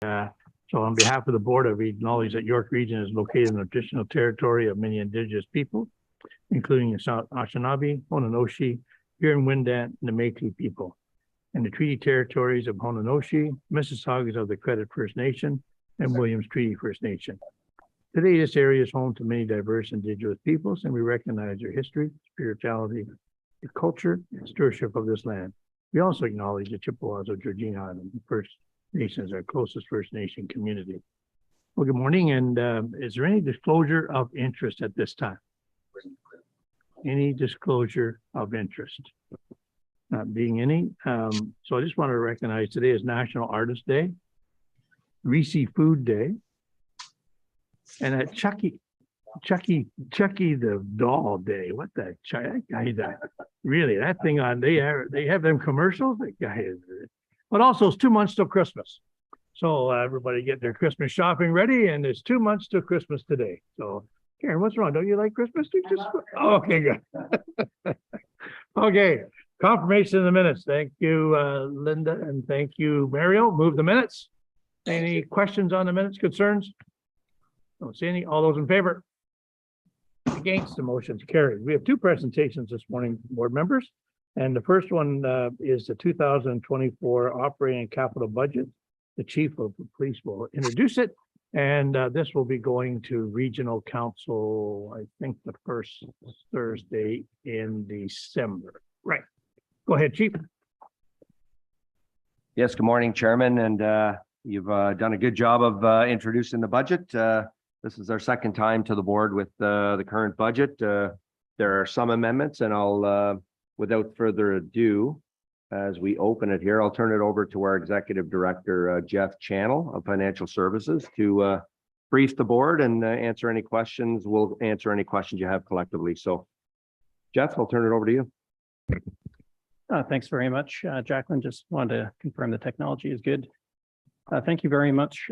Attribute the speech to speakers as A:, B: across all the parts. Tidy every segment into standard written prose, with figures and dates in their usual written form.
A: So on behalf of the board, we acknowledge that York Region is located in the traditional territory of many Indigenous people, including the Anishinaabe, Honanoshi, Huron-Wendat, and the Métis people, and the treaty territories of Honanoshi, Mississaugas of the Credit First Nation, and Williams Treaty First Nation. Today, this area is home to many diverse Indigenous peoples, and we recognize their history, spirituality, their culture, and stewardship of this land. We also acknowledge the Chippewas of Georgina Island, the First Nations, our closest First Nation community. Well, good morning, and is there any disclosure of interest at this time? Any disclosure of interest? Not being any. So I just want to recognize today is National Artist Day, Reese Food Day, and at Chucky the Doll Day. What the that guy that really that thing on they have them commercials. That guy is. But also it's 2 months till Christmas. So everybody get their Christmas shopping ready, and it's 2 months till Christmas today. So Karen, what's wrong? Don't you like Christmas? Okay, good. Okay, confirmation of the minutes. Thank you, Linda, and thank you, Mario. Move the minutes. Any questions on the minutes, concerns? Don't see any. All those in favor? Against, the motion's carried. We have two presentations this morning, board members. And the first one is the 2024 operating and capital budget. The chief of the police will introduce it. And this will be going to regional council, I think the first Thursday in December. Right. Go ahead, Chief.
B: Yes, good morning, Chairman. And you've done a good job of introducing the budget. This is our second time to the board with the current budget. There are some amendments, and I'll, without further ado, as we open it here, I'll turn it over to our Executive Director, Jeff Channel of Financial Services, to brief the board and answer any questions. We'll answer any questions you have collectively. So, Jeff, I'll turn it over to you.
C: Thanks very much, Jacqueline. Just wanted to confirm the technology is good. Thank you very much,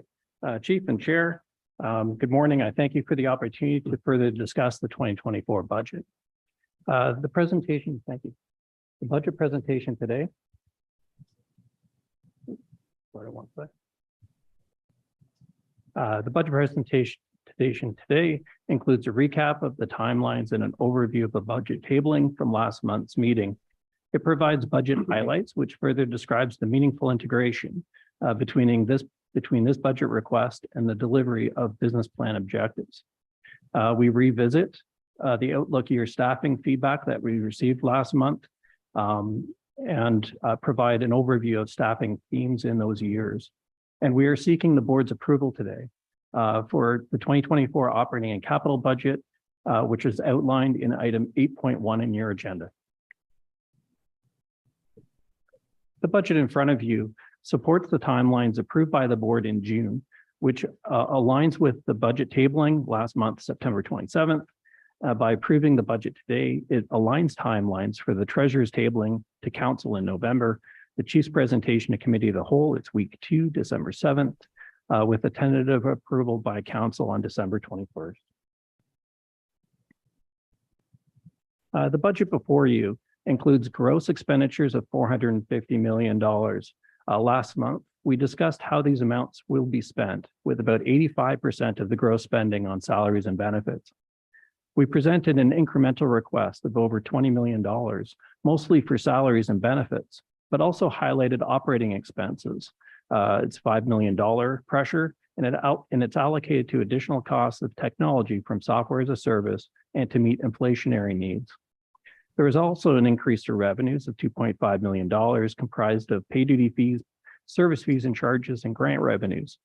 C: Chief and Chair. Good morning. I thank you for the opportunity to further discuss the 2024 budget. The presentation, thank you. The budget presentation today. The budget presentation today includes a recap of the timelines and an overview of the budget tabling from last month's meeting. It provides budget highlights, which further describes the meaningful integration between this budget request and the delivery of business plan objectives. We revisit the outlook year staffing feedback that we received last month and provide an overview of staffing themes in those years. And we are seeking the board's approval today for the 2024 operating and capital budget, which is outlined in item 8.1 in your agenda. The budget in front of you supports the timelines approved by the board in June, which aligns with the budget tabling last month, September 27th. By approving the budget today, it aligns timelines for the treasurer's tabling to council in November, the chief's presentation to committee of the whole, it's week 2, December 7th, with a tentative approval by council on December 21st. The budget before you includes gross expenditures of $450 million. Last month, we discussed how these amounts will be spent, with about 85% of the gross spending on salaries and benefits. We presented an incremental request of over $20 million, mostly for salaries and benefits, but also highlighted operating expenses. It's $5 million pressure, and it's allocated to additional costs of technology from software as a service and to meet inflationary needs. There is also an increase to revenues of $2.5 million, comprised of pay duty fees, service fees and charges, and grant revenues.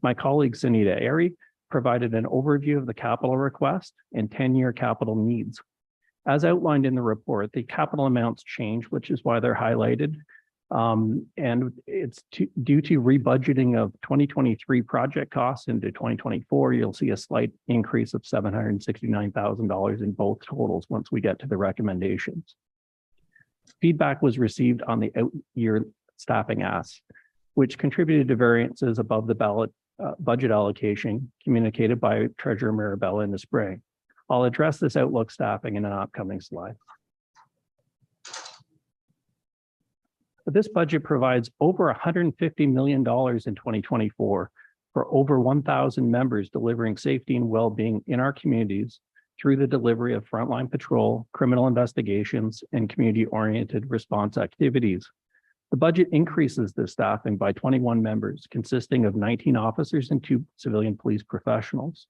C: My colleague, Sunita Airy, provided an overview of the capital request and 10-year capital needs. As outlined in the report, the capital amounts change, which is why they're highlighted. And it's due to rebudgeting of 2023 project costs into 2024. You'll see a slight increase of $769,000 in both totals once we get to the recommendations. Feedback was received on the out-year staffing asks, which contributed to variances above the ballot budget allocation communicated by Treasurer Mirabella in the spring. I'll address this outlook staffing in an upcoming slide. This budget provides over $150 million in 2024 for over 1,000 members delivering safety and well-being in our communities through the delivery of frontline patrol, criminal investigations, and community-oriented response activities. The budget increases the staffing by 21 members, consisting of 19 officers and 2 civilian police professionals.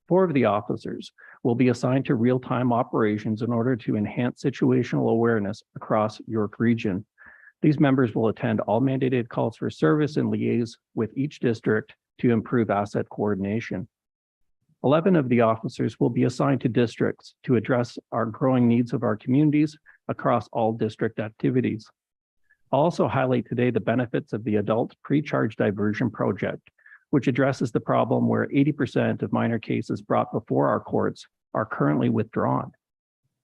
C: 4 of the officers will be assigned to real-time operations in order to enhance situational awareness across York Region. These members will attend all mandated calls for service and liaise with each district to improve asset coordination. 11 of the officers will be assigned to districts to address our growing needs of our communities across all district activities. I'll also highlight today the benefits of the Adult Pre-Charge Diversion Project, which addresses the problem where 80% of minor cases brought before our courts are currently withdrawn.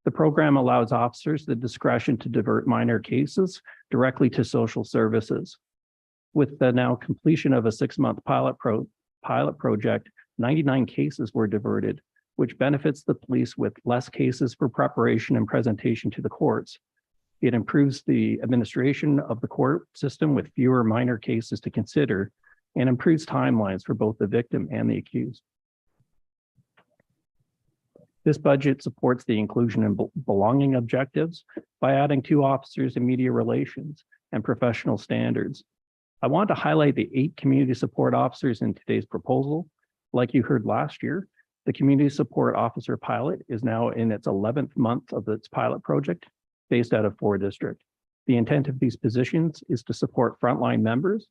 C: The program allows officers the discretion to divert minor cases directly to social services. With the now completion of a 6-month pilot project, 99 cases were diverted, which benefits the police with less cases for preparation and presentation to the courts. It improves the administration of the court system with fewer minor cases to consider and improves timelines for both the victim and the accused. This budget supports the inclusion and belonging objectives by adding 2 officers in media relations and professional standards. I want to highlight the 8 community support officers in today's proposal. Like you heard last year, the community support officer pilot is now in its 11th month of its pilot project based out of 4 districts. The intent of these positions is to support frontline members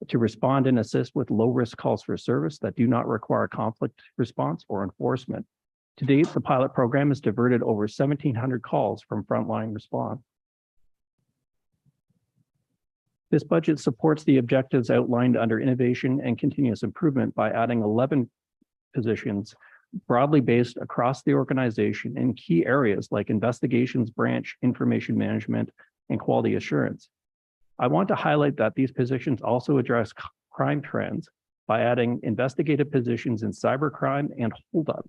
C: to respond and assist with low-risk calls for service that do not require conflict response or enforcement. To date, the pilot program has diverted over 1,700 calls from frontline response. This budget supports the objectives outlined under innovation and continuous improvement by adding 11 positions broadly based across the organization in key areas like investigations branch, information management, and quality assurance. I want to highlight that these positions also address crime trends by adding investigative positions in cybercrime and holdup.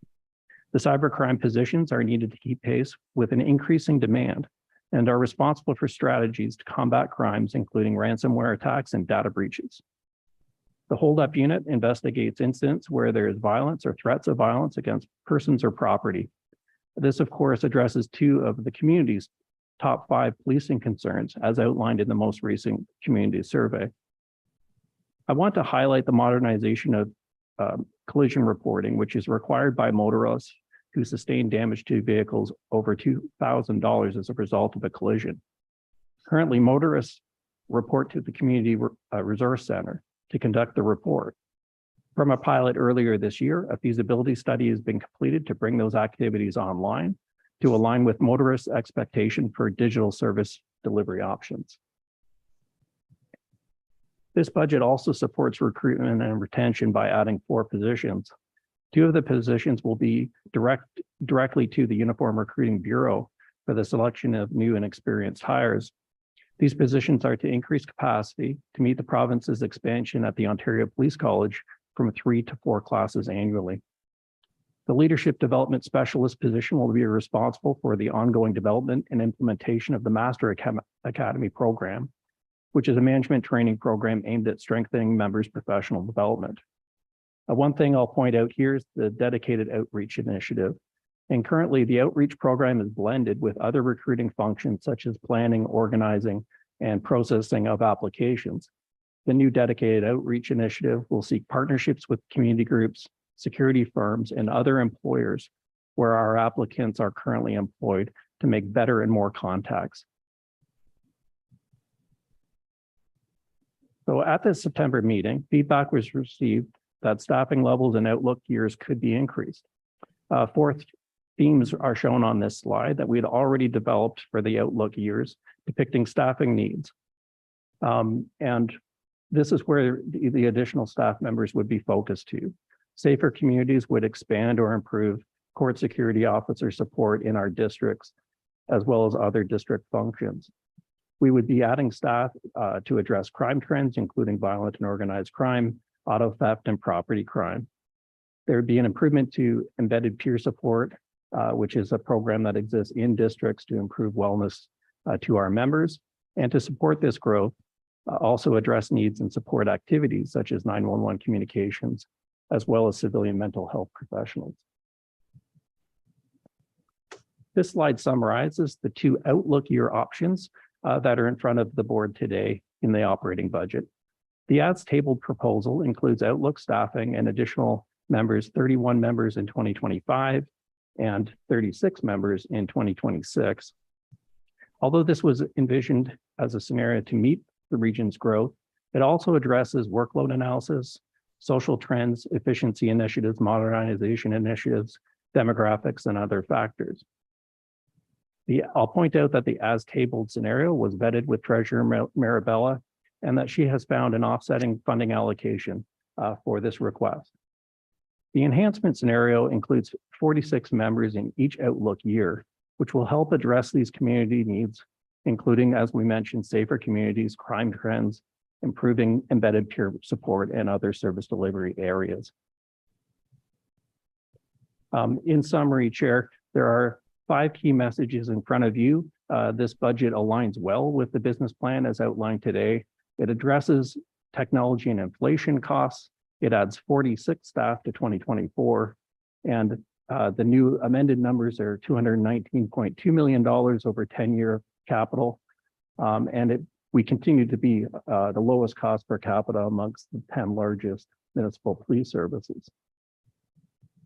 C: The cybercrime positions are needed to keep pace with an increasing demand and are responsible for strategies to combat crimes, including ransomware attacks and data breaches. The holdup unit investigates incidents where there is violence or threats of violence against persons or property. This, of course, addresses 2 of the community's top 5 policing concerns, as outlined in the most recent community survey. I want to highlight the modernization of collision reporting, which is required by motorists who sustain damage to vehicles over $2,000 as a result of a collision. Currently, motorists report to the Community Resource Center to conduct the report. From a pilot earlier this year, a feasibility study has been completed to bring those activities online to align with motorists' expectation for digital service delivery options. This budget also supports recruitment and retention by adding 4 positions. 2 of the positions will be directly to the Uniform Recruiting Bureau for the selection of new and experienced hires. These positions are to increase capacity to meet the province's expansion at the Ontario Police College from 3 to 4 classes annually. The Leadership Development Specialist position will be responsible for the ongoing development and implementation of the Master Academy program, which is a management training program aimed at strengthening members' professional development. One thing I'll point out here is the dedicated outreach initiative. And currently the outreach program is blended with other recruiting functions such as planning, organizing, and processing of applications. The new dedicated outreach initiative will seek partnerships with community groups, security firms, and other employers where our applicants are currently employed to make better and more contacts. So at this September meeting, feedback was received that staffing levels and outlook years could be increased. 4 themes are shown on this slide that we had already developed for the outlook years, depicting staffing needs. And this is where the additional staff members would be focused to. Safer communities would expand or improve court security officer support in our districts, as well as other district functions. We would be adding staff to address crime trends, including violent and organized crime, auto theft, and property crime. There would be an improvement to embedded peer support, which is a program that exists in districts to improve wellness to our members. And to support this growth, also address needs and support activities such as 911 communications, as well as civilian mental health professionals. This slide summarizes the two outlook year options that are in front of the board today in the operating budget. The as tabled proposal includes outlook staffing and additional members, 31 members in 2025 and 36 members in 2026. Although this was envisioned as a scenario to meet the region's growth, it also addresses workload analysis, social trends, efficiency initiatives, modernization initiatives, demographics, and other factors. I'll point out that the as tabled scenario was vetted with Treasurer Marabella, and that she has found an offsetting funding allocation for this request. The enhancement scenario includes 46 members in each outlook year, which will help address these community needs, including, as we mentioned, safer communities, crime trends, improving embedded peer support, and other service delivery areas. In summary, Chair, there are 5 key messages in front of you. This budget aligns well with the business plan as outlined today. It addresses technology and inflation costs. It adds 46 staff to 2024. And the new amended numbers are $219.2 million over 10-year capital. We continue to be the lowest cost per capita amongst the 10 largest municipal police services.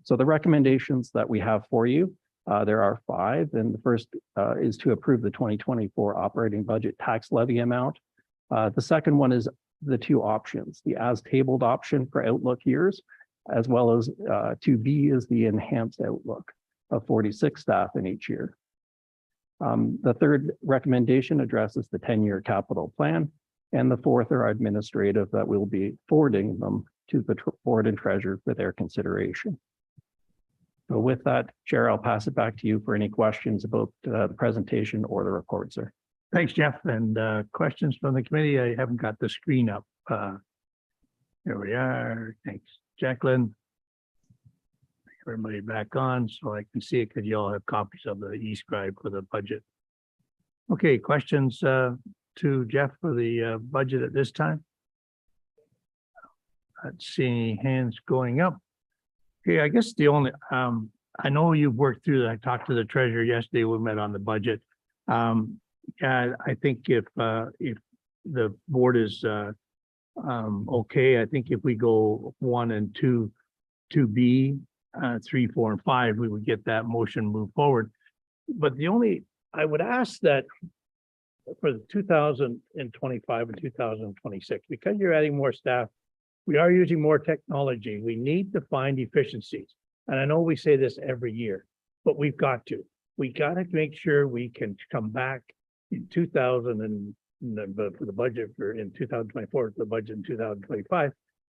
C: So the recommendations that we have for you, there are 5. And the first is to approve the 2024 operating budget tax levy amount. The second one is the 2 options, the as tabled option for outlook years, as well as 2B is the enhanced outlook of 46 staff in each year. The third recommendation addresses the 10-year capital plan, and the fourth are administrative that we'll be forwarding them to the board and treasurer for their consideration. So with that, Chair, I'll pass it back to you for any questions about the presentation or the report, sir.
A: Thanks, Jeff. And questions from the committee? I haven't got the screen up. Here we are. Thanks, Jacqueline. Everybody back on so I can see it because you all have copies of the e-scribe for the budget. Okay, questions to Jeff for the budget at this time? Let's see, hands going up. Okay, I guess the only, I know you've worked through that. I talked to the treasurer yesterday. We met on the budget. I think if the board is okay, I think if we go 1 and 2, 2B, 3, 4, and 5, we would get that motion moved forward. But the only, I would ask that for the 2025 and 2026, because you're adding more staff, we are using more technology. We need to find efficiencies. And I know we say this every year, but we've got to. We got to make sure we can come back in 2000 and for the budget for in 2024, the budget in 2025.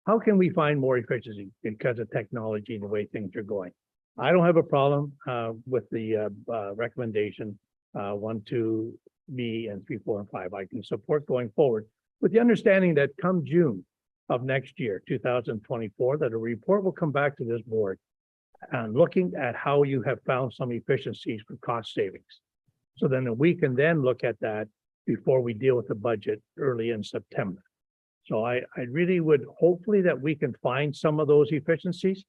A: How can we find more efficiency because of technology and the way things are going? I don't have a problem with the recommendation 1, 2B, and 3, 4, and 5. I can support going forward with the understanding that come June of next year, 2024, that a report will come back to this board and looking at how you have found some efficiencies for cost savings. So then we can then look at that before we deal with the budget early in September. So I really would hopefully that we can find some of those efficiencies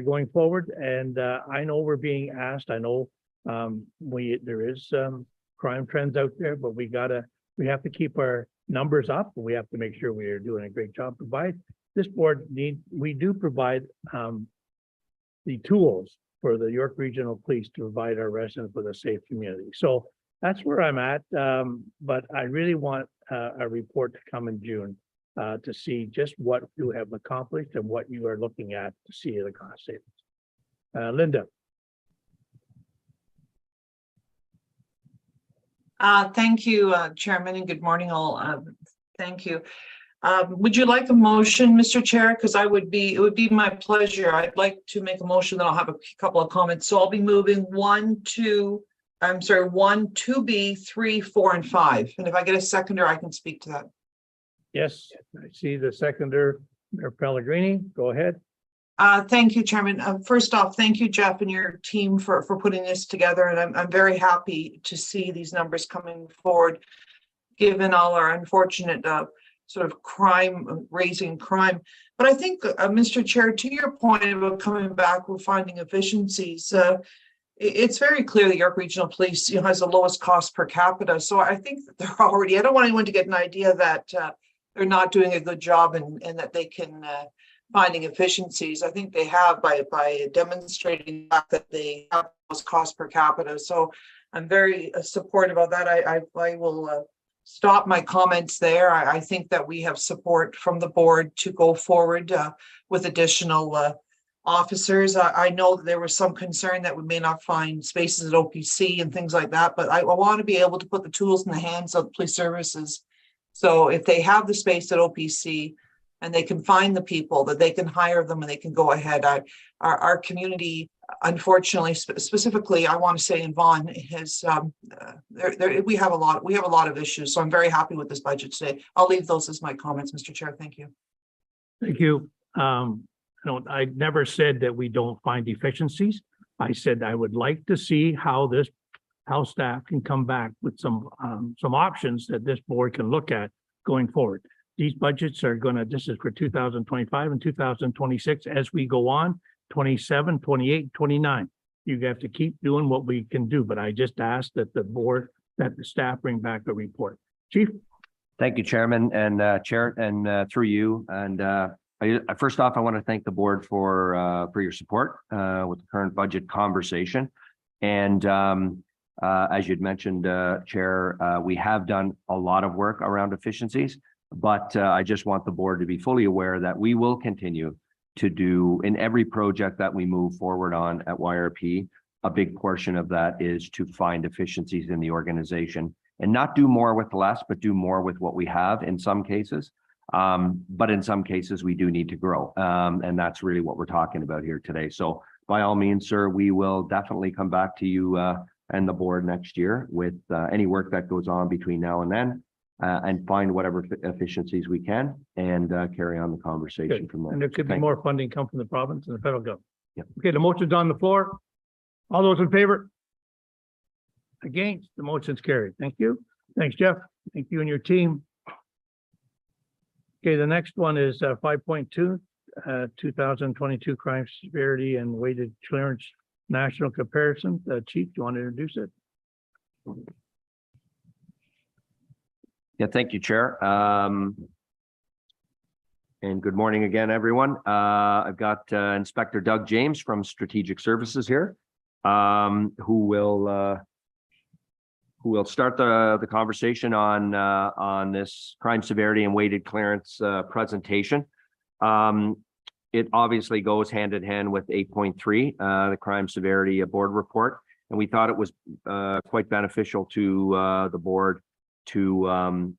A: going forward. And I know we're being asked, I know there is crime trends out there, but we have to keep our numbers up. We have to make sure we are doing a great job. This board we do provide the tools for the York Regional Police to provide our residents with a safe community. So that's where I'm at. But I really want a report to come in June to see just what you have accomplished and what you are looking at to see the cost savings. Linda.
D: Thank you, Chairman, and good morning all. Thank you. Would you like a motion, Mr. Chair? Because it would be my pleasure. I'd like to make a motion, then I'll have a couple of comments. So I'll be moving 1, 2B, 3, 4, and 5. And if I get a seconder, I can speak to that.
A: Yes, I see the seconder, Mayor Pellegrini. Go ahead.
D: Thank you, Chairman. First off, thank you, Jeff, and your team for putting this together. And I'm very happy to see these numbers coming forward. given all our unfortunate sort of raising crime. But I think, Mr. Chair, to your point about coming back with finding efficiencies, it's very clear that York Regional Police, has the lowest cost per capita. So I think that they're already, I don't want anyone to get an idea that they're not doing a good job and that they can finding efficiencies. I think they have by demonstrating that they have the lowest cost per capita. So I'm very supportive of that. I will stop my comments there. I think that we have support from the board to go forward with additional officers. I know that there was some concern that we may not find spaces at OPC and things like that, but I want to be able to put the tools in the hands of police services. So if they have the space at OPC and they can find the people, that they can hire them and they can go ahead. Our community, unfortunately, specifically, I want to say in Vaughan, has we have a lot of issues. So I'm very happy with this budget today. I'll leave those as my comments, Mr. Chair. Thank you.
A: Thank you. I never said that we don't find efficiencies. I said I would like to see how staff can come back with some options that this board can look at going forward. These budgets are this is for 2025 and 2026 as we go on, 27, 28, 29. You have to keep doing what we can do, but I just asked that the staff bring back a report. Chief?
B: Thank you, Chairman and Chair, and through you. And first off, I want to thank the board for your support with the current budget conversation. And as you'd mentioned, Chair, we have done a lot of work around efficiencies, but I just want the board to be fully aware that we will continue to do in every project that we move forward on at YRP. A big portion of that is to find efficiencies in the organization and not do more with less, but do more with what we have in some cases. But in some cases, we do need to grow. And that's really what we're talking about here today. So by all means, sir, we will definitely come back to you and the board next year with any work that goes on between now and then and find whatever efficiencies we can and carry on the conversation from there.
A: And there could be
B: Thank
A: more funding come from the province and the federal government.
B: Yep.
A: Okay, the motion's on the floor. All those in favor? Against, the motion's carried. Thank you. Thanks, Jeff. Thank you and your team. Okay, the next one is 5.2, 2022 crime severity and weighted clearance national comparison. Chief, do you want to introduce it?
B: Yeah, thank you, Chair. And good morning again, everyone. I've got Inspector Doug James from Strategic Services here, who will start the conversation on this crime severity and weighted clearance presentation. It obviously goes hand in hand with 8.3, the crime severity board report, and we thought it was quite beneficial to the board to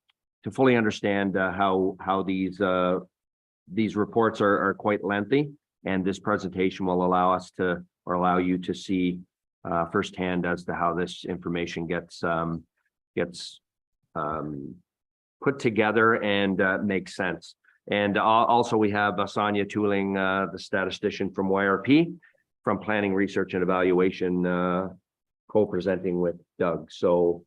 B: fully understand how these reports are quite lengthy, and this presentation will allow us to, or allow you to see firsthand as to how this information gets put together and makes sense. And also we have Sonia Tooling, the statistician from YRP, from Planning, Research and Evaluation, co-presenting with Doug. So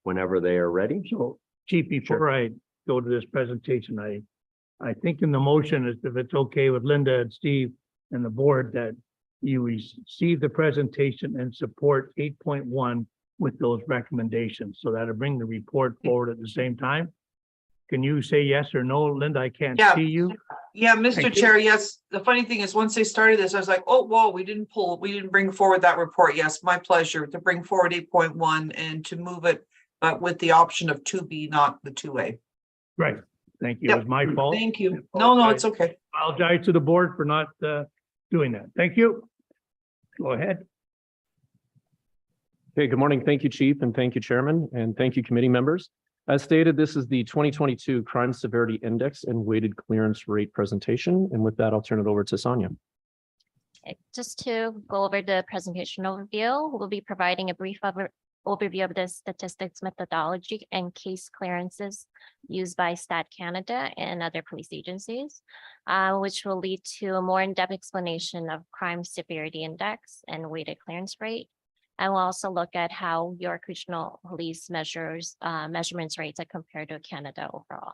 B: whenever they are ready.
A: So, Chief, before I go to this presentation, I think in the motion, if it's okay with Linda and Steve and the board, that you receive the presentation and support 8.1 with those recommendations, so that'll bring the report forward at the same time. Can you say yes or no, Linda? I can't see you.
D: Yeah, Mr. Chair, yes. The funny thing is, once they started this, I was like, oh, whoa, we didn't bring forward that report. Yes, my pleasure to bring forward 8.1 and to move it, but with the option of 2B, not the 2A.
A: Right. Thank you.
D: Yep.
A: It was my fault.
D: Thank you. No, it's okay.
A: I'll apologize to the board for not doing that. Thank you. Go ahead.
C: Okay, good morning. Thank you, Chief, and thank you, Chairman, and thank you, committee members. As stated, this is the 2022 Crime Severity Index and Weighted Clearance Rate presentation. And with that, I'll turn it over to Sonia.
E: Okay, just to go over the presentation overview, we'll be providing a brief overview of the statistics methodology and case clearances used by Stat Canada and other police agencies, which will lead to a more in-depth explanation of crime severity index and weighted clearance rate. And we'll also look at how York Regional Police measurements rates are compared to Canada overall.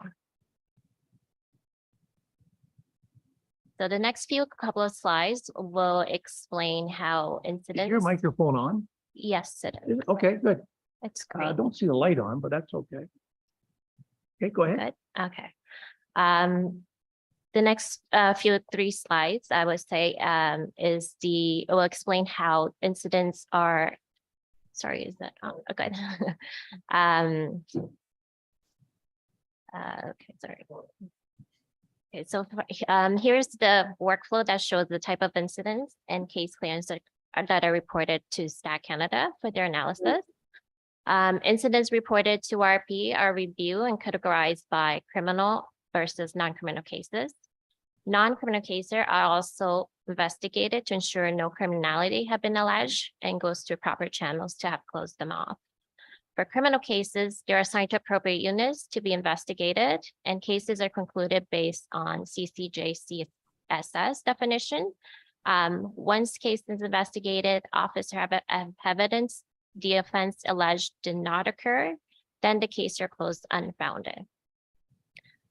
E: So the next couple of slides will explain how
A: Is
E: incidents.
A: your microphone on?
E: Yes, it
A: Is
E: is.
A: it? Okay, good.
E: It's
A: I
E: great.
A: don't see the light on, but that's okay. Okay, go ahead.
E: Good, okay. The next three slides, I would say, will explain how incidents are, sorry, is that on? Okay. Okay, sorry. Okay, so here's the workflow that shows the type of incidents and case clearance that are reported to Stat Canada for their analysis. Incidents reported to RP are reviewed and categorized by criminal versus non-criminal cases. Non-criminal cases are also investigated to ensure no criminality have been alleged and goes through proper channels to have closed them off. For criminal cases, they are assigned to appropriate units to be investigated, and cases are concluded based on CCJ-CSS definition. Once case is investigated, officer have evidence the offense alleged did not occur, then the case are closed unfounded.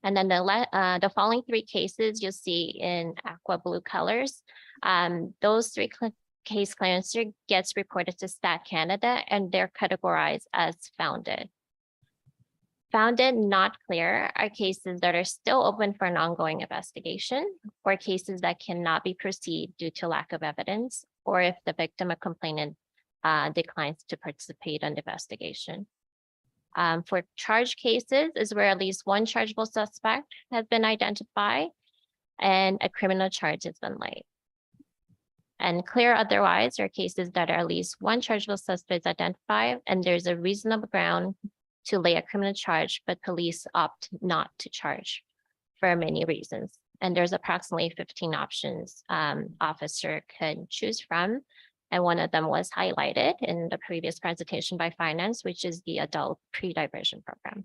E: And then the following three cases you'll see in aqua blue colors. Those three case clearance gets reported to Stat Canada and they're categorized as founded. Founded, not clear are cases that are still open for an ongoing investigation or cases that cannot be proceeded due to lack of evidence or if the victim or complainant declines to participate in the investigation. For charge cases is where at least one chargeable suspect has been identified and a criminal charge has been laid. And clear otherwise are cases that are at least one chargeable suspect identified and there's a reasonable ground to lay a criminal charge, but police opt not to charge for many reasons. And there's approximately 15 options officer can choose from. And one of them was highlighted in the previous presentation by finance, which is the adult pre-diversion program.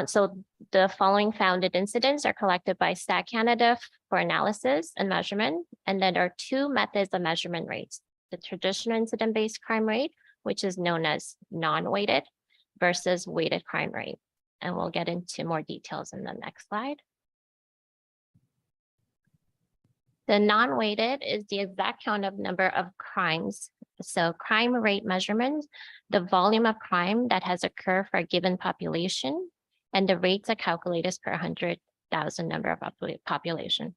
E: So the following founded incidents are collected by Stat Canada for analysis and measurement. And then there are two methods of measurement rates, the traditional incident-based crime rate, which is known as non-weighted versus weighted crime rate. And we'll get into more details in the next slide. The non-weighted is the exact count of number of crimes. So crime rate measurement, the volume of crime that has occurred for a given population, and the rates are calculated per 100,000 number of population.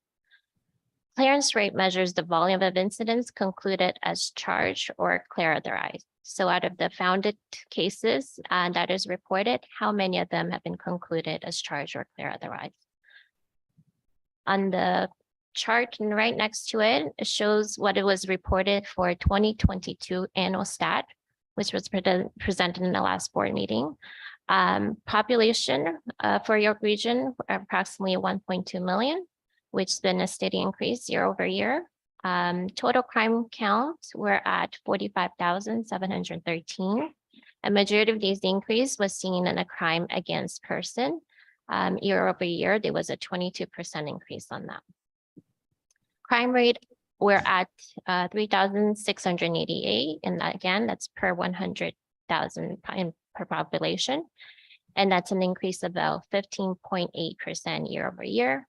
E: Clearance rate measures the volume of incidents concluded as charged or clear otherwise. So out of the founded cases that is reported, how many of them have been concluded as charged or clear otherwise? On the chart right next to it, it shows what it was reported for 2022 annual stat, which was presented in the last board meeting. Population for York Region, approximately 1.2 million, which has been a steady increase year over year. Total crime count, we're at 45,713. A majority of these increase was seen in a crime against person. Year over year, there was a 22% increase on that. Crime rate, we're at 3,688, and again, that's per 100,000 per population. And that's an increase of about 15.8% year over year.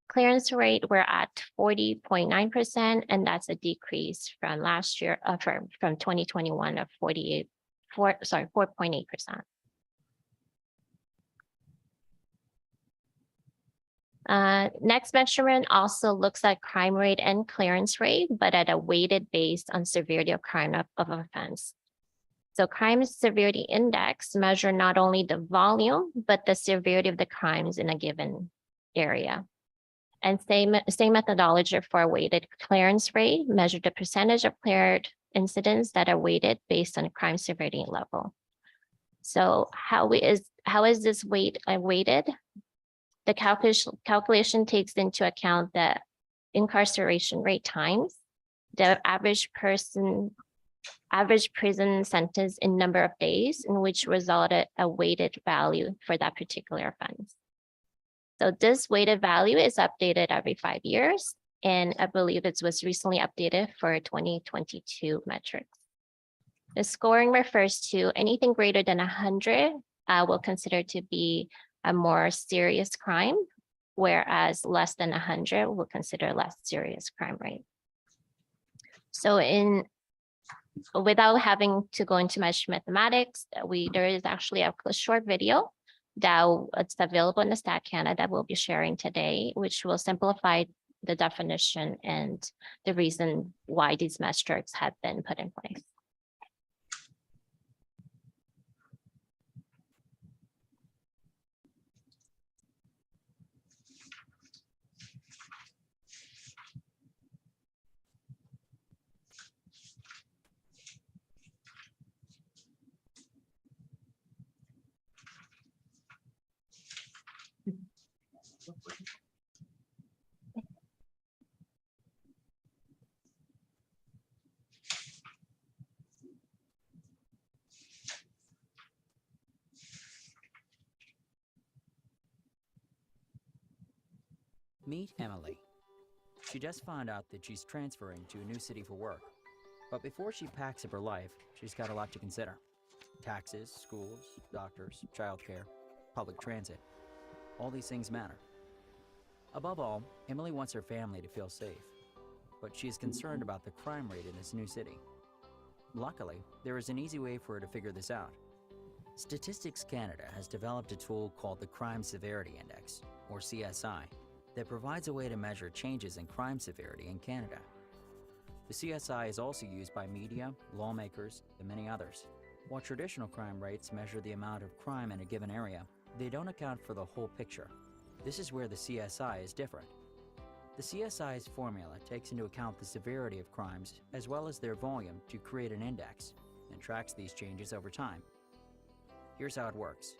E: Clearance rate, we're at 40.9%, and that's a decrease from last year, from 2021 of 4.8%. Next measurement also looks at crime rate and clearance rate, but at a weighted based on severity of crime of offense. So crime severity index measure not only the volume, but the severity of the crimes in a given area. And same methodology for weighted clearance rate, measure the percentage of cleared incidents that are weighted based on crime severity level. So how is this weighted? The calculation takes into account the incarceration rate times, the average prison sentence in number of days in which resulted a weighted value for that particular offense. So this weighted value is updated every 5 years, And I believe it was recently updated for 2022 metrics. The scoring refers to anything greater than 100 will consider to be a more serious crime, whereas less than 100 will consider less serious crime rate. So without having to go into much mathematics, there is actually a short video that it's available in the Stat Canada that we'll be sharing today, which will simplify the definition and the reason why these metrics have been put in place.
F: Meet Emily. She just found out that she's transferring to a new city for work. But before she packs up her life, she's got a lot to consider. Taxes, schools, doctors, childcare, public transit. All these things matter. Above all, Emily wants her family to feel safe. But she is concerned about the crime rate in this new city. Luckily, there is an easy way for her to figure this out. Statistics Canada has developed a tool called the Crime Severity Index, or CSI, that provides a way to measure changes in crime severity in Canada. The CSI is also used by media, lawmakers, and many others. While traditional crime rates measure the amount of crime in a given area, they don't account for the whole picture. This is where the CSI is different. The CSI's formula takes into account the severity of crimes as well as their volume to create an index and tracks these changes over time. Here's how it works.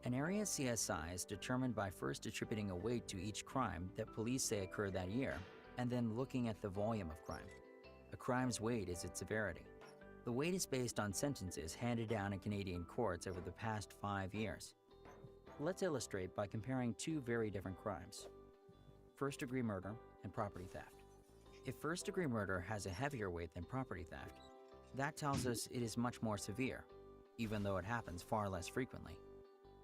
F: An area's CSI is determined by first attributing a weight to each crime that police say occurred that year, and then looking at the volume of crime. A crime's weight is its severity. The weight is based on sentences handed down in Canadian courts over the past 5 years. Let's illustrate by comparing two very different crimes: first-degree murder and property theft. If first-degree murder has a heavier weight than property theft, that tells us it is much more severe, even though it happens far less frequently.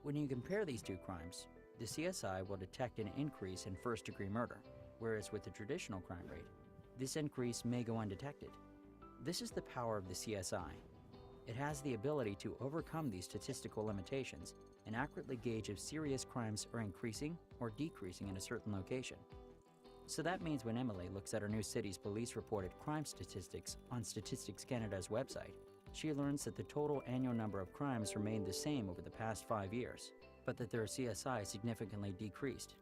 F: When you compare these two crimes, the CSI will detect an increase in first-degree murder, whereas with the traditional crime rate, this increase may go undetected. This is the power of the CSI. It has the ability to overcome these statistical limitations and accurately gauge if serious crimes are increasing or decreasing in a certain location. So that means when Emily looks at her new city's police-reported crime statistics on Statistics Canada's website, she learns that the total annual number of crimes remained the same over the past 5 years, but that their CSI significantly decreased.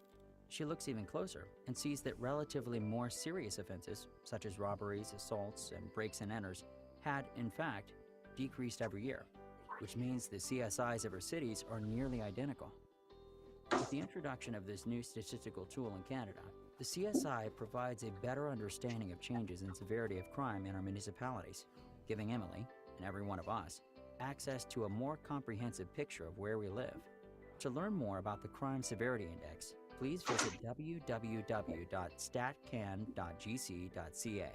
F: She looks even closer and sees that relatively more serious offenses, such as robberies, assaults, and breaks and enters, had, in fact, decreased every year, which means the CSIs of her cities are nearly identical. With the introduction of this new statistical tool in Canada, the CSI provides a better understanding of changes in severity of crime in our municipalities, giving Emily, and every one of us, access to a more comprehensive picture of where we live. To learn more about the Crime Severity Index, please visit www.statcan.gc.ca.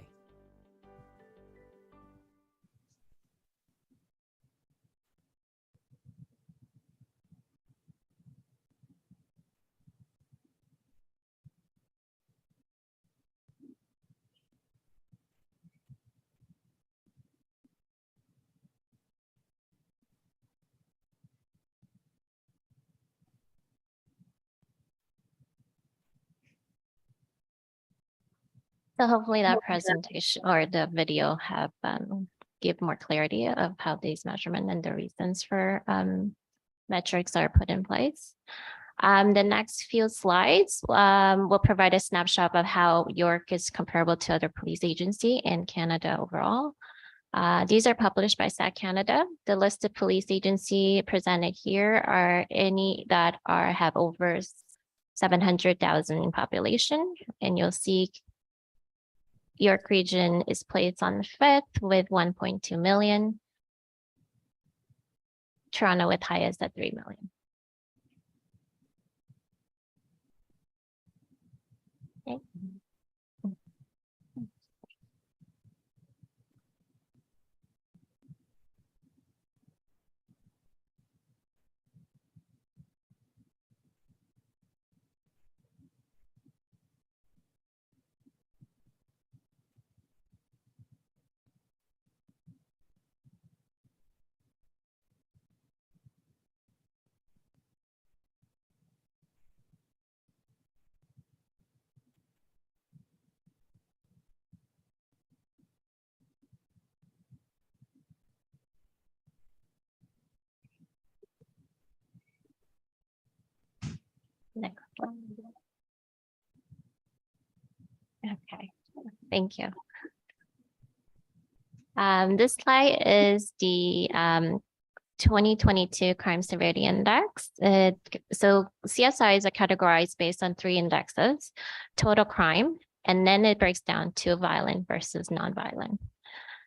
E: So hopefully that presentation or the video have give more clarity of how these measurements and the reasons for metrics are put in place. The next few slides will provide a snapshot of how York is comparable to other police agency in Canada overall. These are published by Stat Canada. The listed police agency presented here are any that have over 700,000 in population, and you'll see York Region is placed on the 5th with 1.2 million. Toronto with highest at 3 million. Okay. Next one. Okay, thank you. This slide is the 2022 Crime Severity Index. So CSIs are categorized based on 3 indexes: total crime, and then it breaks down to violent versus nonviolent.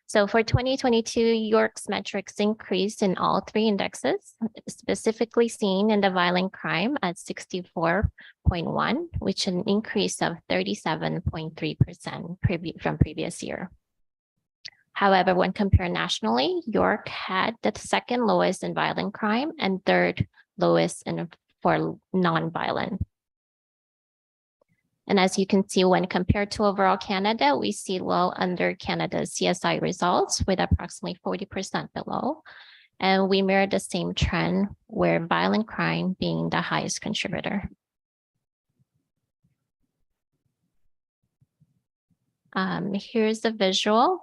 E: So for 2022, York's metrics increased in all 3 indexes, specifically seen in the violent crime at 64.1, which is an increase of 37.3% from previous year. However, when compared nationally, York had the 2nd lowest in violent crime and 3rd lowest for nonviolent. And as you can see, when compared to overall Canada, we see well under Canada's CSI results with approximately 40% below. And we mirror the same trend where violent crime being the highest contributor. Here's the visual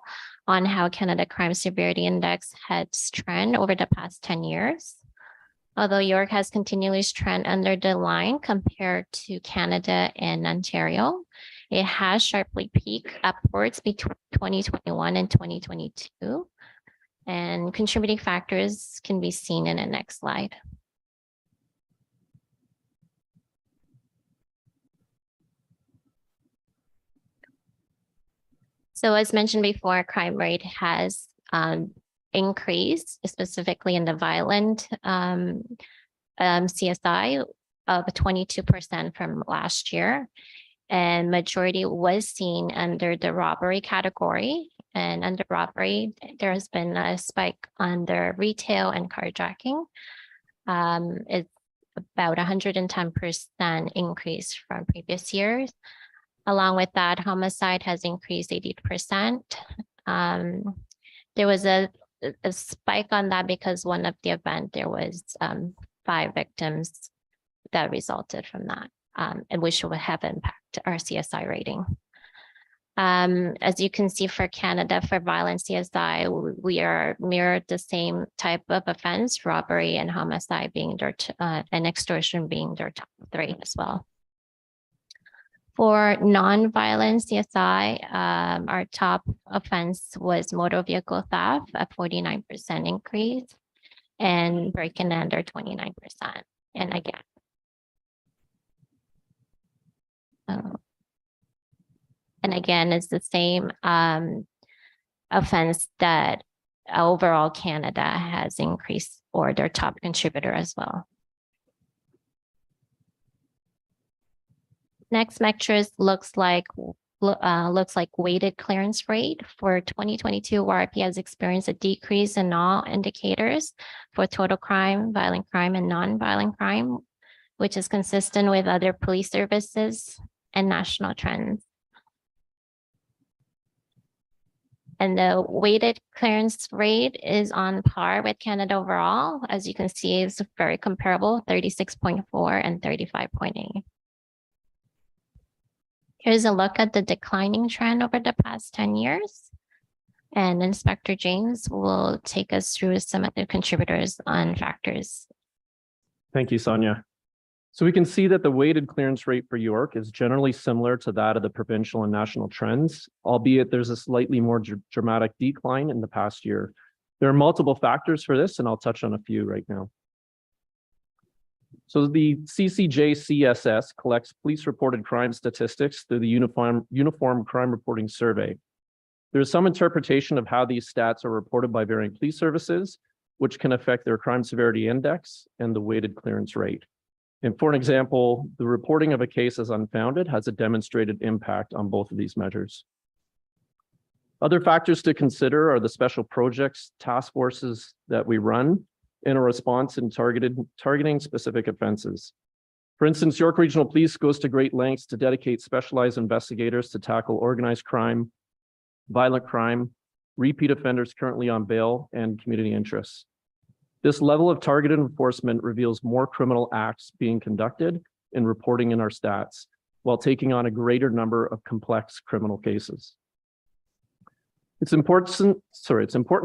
E: on how Canada Crime Severity Index has trend over the past 10 years. Although York has continuous trend under the line compared to Canada and Ontario, it has sharply peaked upwards between 2021 and 2022. And contributing factors can be seen in the next slide. So as mentioned before, crime rate has increased, specifically in the violent CSI of 22% from last year. And majority was seen under the robbery category. And under robbery, there has been a spike under retail and carjacking. It's about 110% increase from previous years. Along with that, homicide has increased 80%. There was a spike on that because one of the event, there was 5 victims that resulted from that, and which will have impact our CSI rating. As you can see for Canada, for violent CSI, we are mirrored the same type of offense, robbery and homicide being their, and extortion being their top 3 as well. For non-violent CSI, our top offense was motor vehicle theft, a 49% increase, and break and enter 29%. And again, it's the same offense that overall Canada has increased, or their top contributor as well. Next metric looks like weighted clearance rate. For 2022, YRP has experienced a decrease in all indicators for total crime, violent crime, and non-violent crime, which is consistent with other police services and national trends. And the weighted clearance rate is on par with Canada overall. As you can see, it's very comparable, 36.4 and 35.8. Here's a look at the declining trend over the past 10 years. And Inspector James will take us through some of the contributors on factors.
C: Thank you, Sonia. So we can see that the weighted clearance rate for York is generally similar to that of the provincial and national trends, albeit there's a slightly more dramatic decline in the past year. There are multiple factors for this, and I'll touch on a few right now. So the CCJ-CSS collects police reported crime statistics through the Uniform Crime Reporting Survey. There is some interpretation of how these stats are reported by varying police services, which can affect their crime severity index and the weighted clearance rate. And for an example, the reporting of a case as unfounded has a demonstrated impact on both of these measures. Other factors to consider are the special projects, task forces that we run, in a response in targeting specific offenses. For instance, York Regional Police goes to great lengths to dedicate specialized investigators to tackle organized crime, violent crime, repeat offenders currently on bail, and community interests. This level of targeted enforcement reveals more criminal acts being conducted and reporting in our stats, while taking on a greater number of complex criminal cases. It's important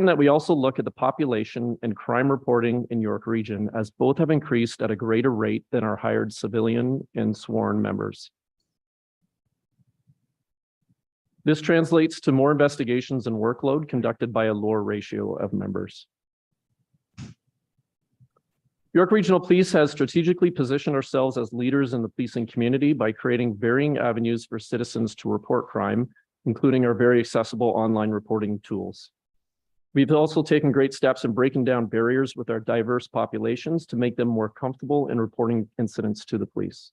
C: that we also look at the population and crime reporting in York Region, as both have increased at a greater rate than our hired civilian and sworn members. This translates to more investigations and workload conducted by a lower ratio of members. York Regional Police has strategically positioned ourselves as leaders in the policing community by creating varying avenues for citizens to report crime, including our very accessible online reporting tools. We've also taken great steps in breaking down barriers with our diverse populations to make them more comfortable in reporting incidents to the police.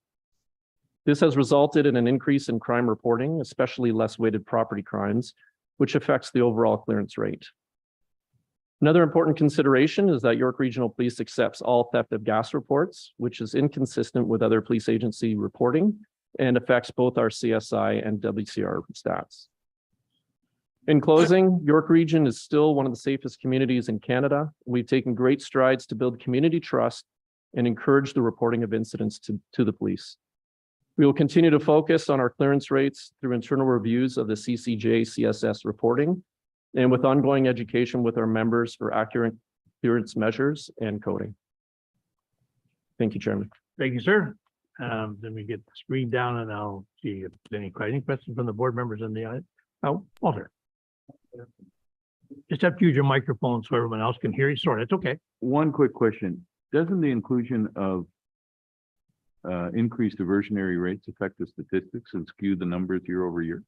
C: This has resulted in an increase in crime reporting, especially less weighted property crimes, which affects the overall clearance rate. Another important consideration is that York Regional Police accepts all theft of gas reports, which is inconsistent with other police agency reporting and affects both our CSI and WCR stats. In closing, York Region is still one of the safest communities in Canada. We've taken great strides to build community trust and encourage the reporting of incidents to the police. We will continue to focus on our clearance rates through internal reviews of the CCJ CSS reporting and with ongoing education with our members for accurate clearance measures and coding. Thank you, Chairman.
A: Thank you, sir. Then we get the screen down and I'll see if there's any questions from the board members in the audience. Oh, Walter. Just have to use your microphone so everyone else can hear you. Sorry, it's okay.
G: One quick question. Doesn't the inclusion of increased diversionary rates affect the statistics and skew the numbers year over year?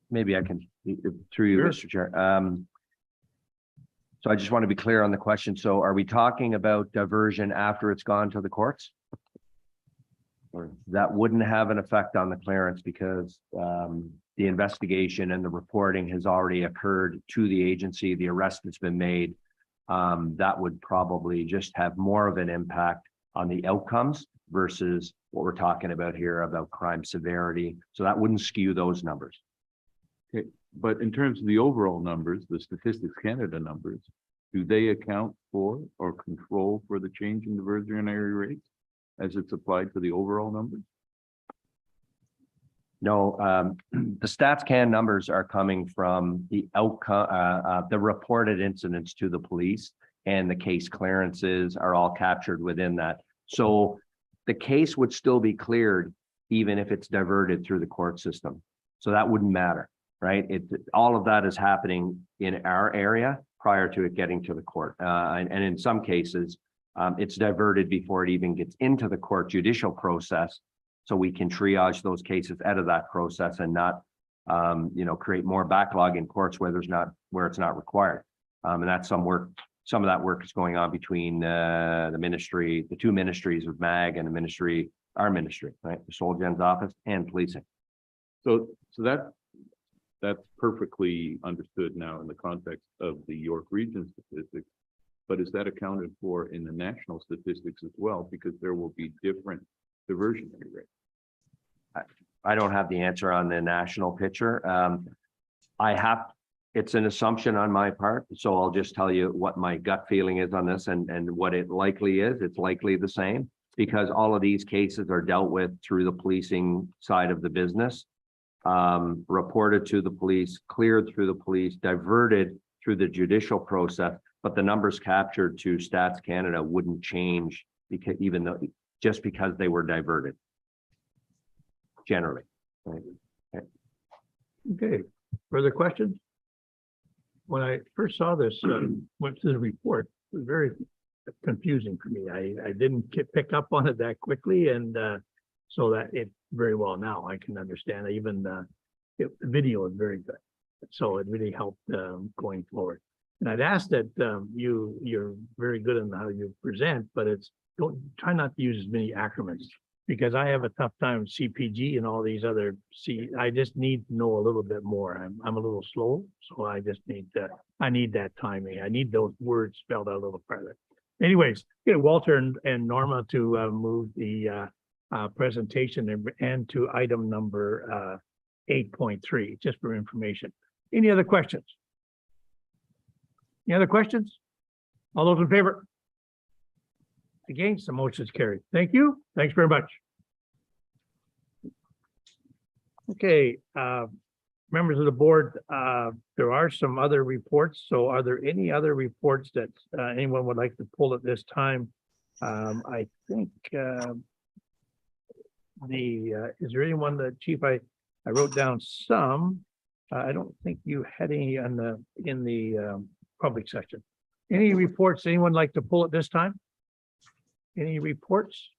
B: Maybe I can, through you,
A: Sure.
B: Mr. Chair. So I just want to be clear on the question. So are we talking about diversion after it's gone to the courts? Or that wouldn't have an effect on the clearance because the investigation and the reporting has already occurred to the agency. The arrest has been made. That would probably just have more of an impact on the outcomes versus what we're talking about here about crime severity. So that wouldn't skew those numbers.
G: Okay, but in terms of the overall numbers, the Statistics Canada numbers, do they account for or control for the change in diversionary rates as it's applied to the overall numbers?
B: No, the StatsCan numbers are coming from the outcome, the reported incidents to the police, and the case clearances are all captured within that. So the case would still be cleared even if it's diverted through the court system. So that wouldn't matter, right? All of that is happening in our area prior to it getting to the court. And in some cases, it's diverted before it even gets into the court judicial process. So we can triage those cases out of that process and not, create more backlog in courts where it's not required. And that's some work. Some of that work is going on between the two ministries of MAG and our ministry, right? The Solgen's office and policing.
G: So that's perfectly understood now in the context of the York Region statistics, but is that accounted for in the national statistics as well? Because there will be different diversionary rates.
B: I don't have the answer on the national picture. It's an assumption on my part, so I'll just tell you what my gut feeling is on this and what it likely is. It's likely the same because all of these cases are dealt with through the policing side of the business, reported to the police, cleared through the police, diverted through the judicial process, but the numbers captured to Stats Canada wouldn't change just because they were diverted. Generally. Right.
A: Okay, further questions? When I first saw this, went through the report, it was very confusing for me. I didn't pick up on it that quickly, and so that it very well now I can understand. Even the video is very good, so it really helped going forward. And I'd ask that you're very good in how you present, but try not to use as many acronyms. Because I have a tough time with CPG and all these other I just need to know a little bit more. I'm a little slow, so I just need that timing. I need those words spelled out a little further. Anyways, get Walter and Norma to move the presentation and to item number 8.3, just for information. Any other questions? Any other questions? All those in favor? Against, the motion is carried. Thank you. Thanks very much. Okay, members of the board, there are some other reports. So are there any other reports that anyone would like to pull at this time? I think is there anyone that, Chief, I wrote down some. I don't think you had any on in the public section. Any reports anyone like to pull at this time? Any reports?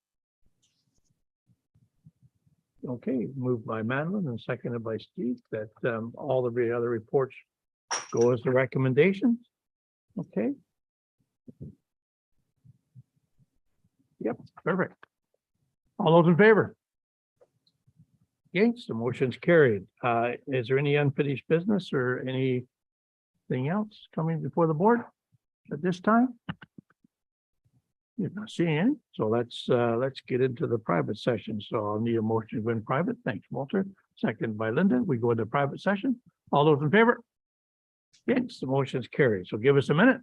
A: Okay, moved by Madeline and seconded by Steve, that all of the other reports go as the recommendations. Okay. Yep, perfect. All those in favor? Against, the motion's carried. Is there any unfinished business or anything else coming before the board at this time? You're not seeing any, so let's get into the private session. So I'll need a motion to go in private. Thanks, Walter. Second by Linda. We go into private session. All those in favor? Yes, the motion's carried. So give us a minute.